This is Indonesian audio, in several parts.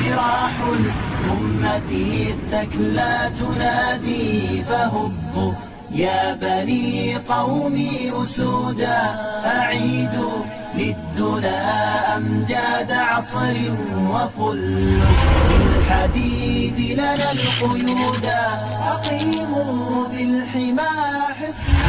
جراح الأمة الثكلى تنادي فهبوا يا بني قومي أسودا أعيدوا للدنا أمجاد عصر وفل بالحديد لنا القيودا أقيموا بالحمى حصنا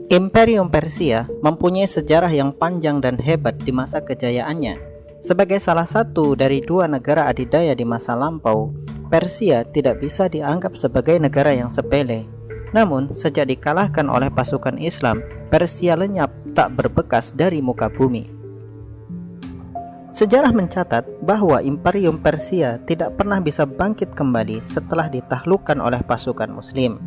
Imperium Persia mempunyai sejarah yang panjang dan hebat di masa kejayaannya. Sebagai salah satu dari dua negara adidaya di masa lampau, Persia tidak bisa dianggap sebagai negara yang sepele. Namun, sejak dikalahkan oleh pasukan Islam, Persia lenyap tak berbekas dari muka bumi. Sejarah mencatat bahwa Imperium Persia tidak pernah bisa bangkit kembali setelah ditaklukkan oleh pasukan Muslim.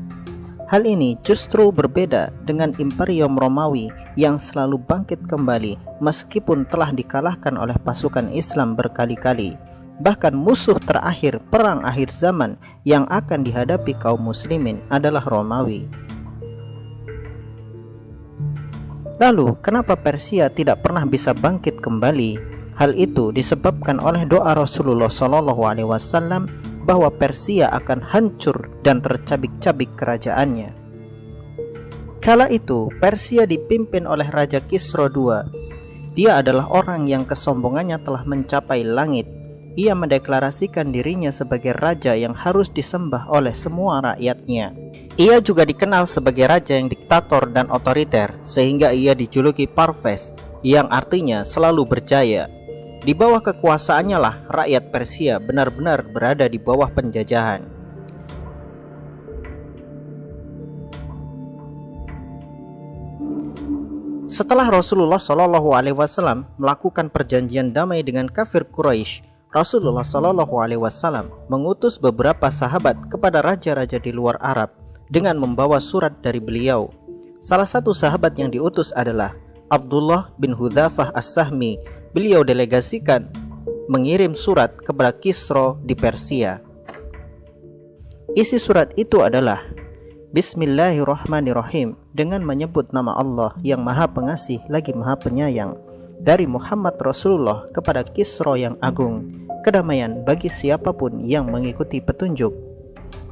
Hal ini justru berbeda dengan Imperium Romawi yang selalu bangkit kembali meskipun telah dikalahkan oleh pasukan Islam berkali-kali. Bahkan musuh terakhir perang akhir zaman yang akan dihadapi kaum muslimin adalah Romawi. Lalu, kenapa Persia tidak pernah bisa bangkit kembali? Hal itu disebabkan oleh doa Rasulullah SAW bahwa Persia akan hancur dan tercabik-cabik kerajaannya. Kala itu, Persia dipimpin oleh Raja Kisra II. Dia adalah orang yang kesombongannya telah mencapai langit. Ia mendeklarasikan dirinya sebagai raja yang harus disembah oleh semua rakyatnya. Ia juga dikenal sebagai raja yang diktator dan otoriter, sehingga ia dijuluki Parves, yang artinya selalu berjaya. Di bawah kekuasaannya lah rakyat Persia benar-benar berada di bawah penjajahan. Setelah Rasulullah SAW melakukan perjanjian damai dengan kafir Quraisy, Rasulullah SAW mengutus beberapa sahabat kepada raja-raja di luar Arab dengan membawa surat dari beliau. Salah satu sahabat yang diutus adalah Abdullah bin Hudzafah As-Sahmi. Beliau delegasikan mengirim surat kepada Kisra di Persia. Isi surat itu adalah Bismillahirrahmanirrahim, dengan menyebut nama Allah yang Maha Pengasih lagi Maha Penyayang, dari Muhammad Rasulullah kepada Kisra yang agung, kedamaian bagi siapapun yang mengikuti petunjuk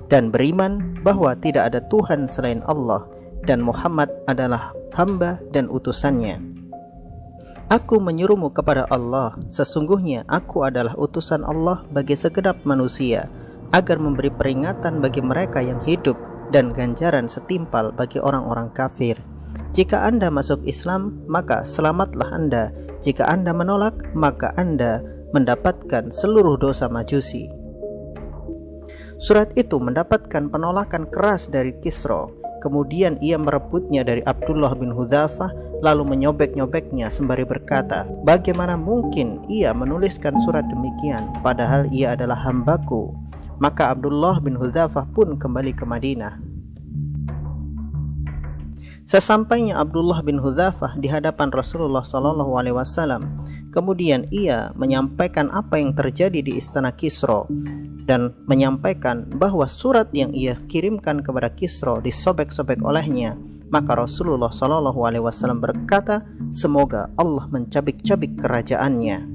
dan beriman bahwa tidak ada Tuhan selain Allah dan Muhammad adalah hamba dan utusannya. Aku menyuruhmu kepada Allah, sesungguhnya aku adalah utusan Allah bagi segenap manusia, agar memberi peringatan bagi mereka yang hidup dan ganjaran setimpal bagi orang-orang kafir. Jika Anda masuk Islam, maka selamatlah Anda. Jika Anda menolak, maka Anda mendapatkan seluruh dosa majusi. Surat itu mendapatkan penolakan keras dari Kisra. Kemudian ia merebutnya dari Abdullah bin Hudzafah, lalu menyobek-nyobeknya sembari berkata, bagaimana mungkin ia menuliskan surat demikian, padahal ia adalah hambaku. Maka Abdullah bin Hudzafah pun kembali ke Madinah. Sesampainya Abdullah bin Hudzafah di hadapan Rasulullah SAW, kemudian ia menyampaikan apa yang terjadi di istana Kisra dan menyampaikan bahwa surat yang ia kirimkan kepada Kisra disobek-sobek olehnya. Maka Rasulullah SAW berkata, semoga Allah mencabik-cabik kerajaannya.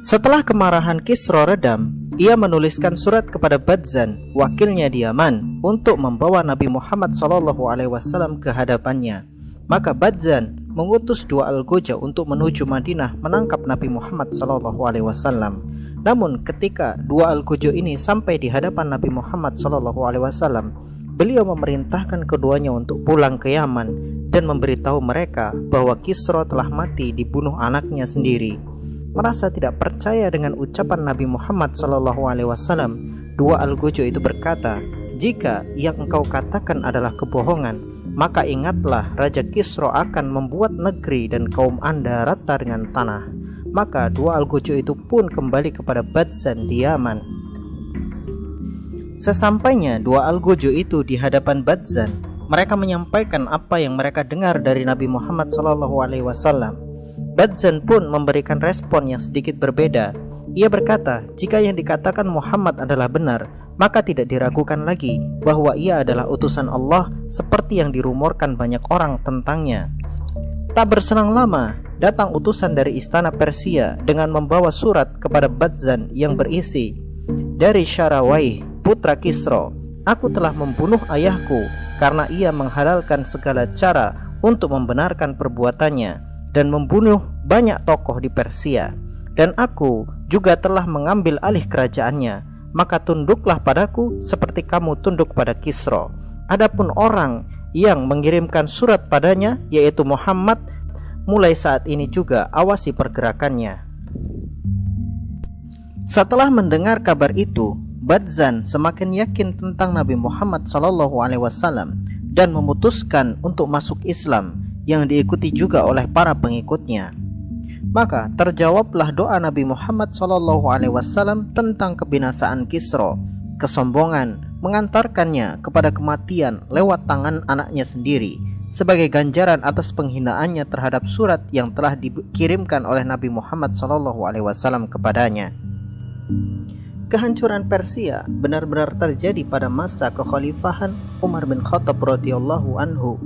Setelah kemarahan Kisra redam, ia menuliskan surat kepada Badzan, wakilnya di Yaman, untuk membawa Nabi Muhammad SAW ke hadapannya. Maka Badzan mengutus dua algojo untuk menuju Madinah menangkap Nabi Muhammad SAW. Namun ketika dua algojo ini sampai di hadapan Nabi Muhammad SAW, beliau memerintahkan keduanya untuk pulang ke Yaman dan memberitahu mereka bahwa Kisra telah mati dibunuh anaknya sendiri. Merasa tidak percaya dengan ucapan Nabi Muhammad SAW, dua algojo itu berkata, jika yang engkau katakan adalah kebohongan, maka ingatlah Raja Kisra akan membuat negeri dan kaum Anda rata dengan tanah. Maka dua algojo itu pun kembali kepada Badzan di Yaman. Sesampainya dua algojo itu di hadapan Badzan, mereka menyampaikan apa yang mereka dengar dari Nabi Muhammad SAW. Badzan pun memberikan respon yang sedikit berbeda. Ia berkata, jika yang dikatakan Muhammad adalah benar, maka tidak diragukan lagi bahwa ia adalah utusan Allah seperti yang dirumorkan banyak orang tentangnya. Tak berselang lama, datang utusan dari istana Persia dengan membawa surat kepada Badzan yang berisi, "Dari Syarawaih, putra Kisra, aku telah membunuh ayahku karena ia menghalalkan segala cara untuk membenarkan perbuatannya dan membunuh banyak tokoh di Persia. Dan aku juga telah mengambil alih kerajaannya, maka tunduklah padaku seperti kamu tunduk pada Kisra. Adapun orang yang mengirimkan surat padanya, yaitu Muhammad, mulai saat ini juga awasi pergerakannya." Setelah mendengar kabar itu, Badzan semakin yakin tentang Nabi Muhammad SAW dan memutuskan untuk masuk Islam yang diikuti juga oleh para pengikutnya. Maka terjawablah doa Nabi Muhammad SAW tentang kebinasaan Kisra. Kesombongan mengantarkannya kepada kematian lewat tangan anaknya sendiri sebagai ganjaran atas penghinaannya terhadap surat yang telah dikirimkan oleh Nabi Muhammad SAW kepadanya. Kehancuran Persia benar-benar terjadi pada masa kekhalifahan Umar bin Khattab radhiyallahu anhu.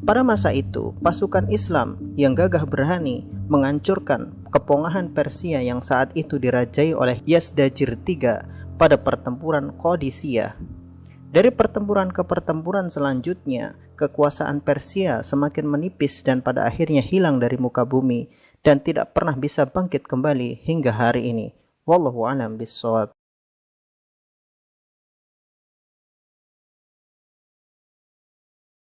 Pada masa itu, pasukan Islam yang gagah berani menghancurkan kepongahan Persia yang saat itu dirajai oleh Yazdajir III pada pertempuran Qadisiyah. Dari pertempuran ke pertempuran selanjutnya, kekuasaan Persia semakin menipis dan pada akhirnya hilang dari muka bumi dan tidak pernah bisa bangkit kembali hingga hari ini. Wallahu a'lam bishawab.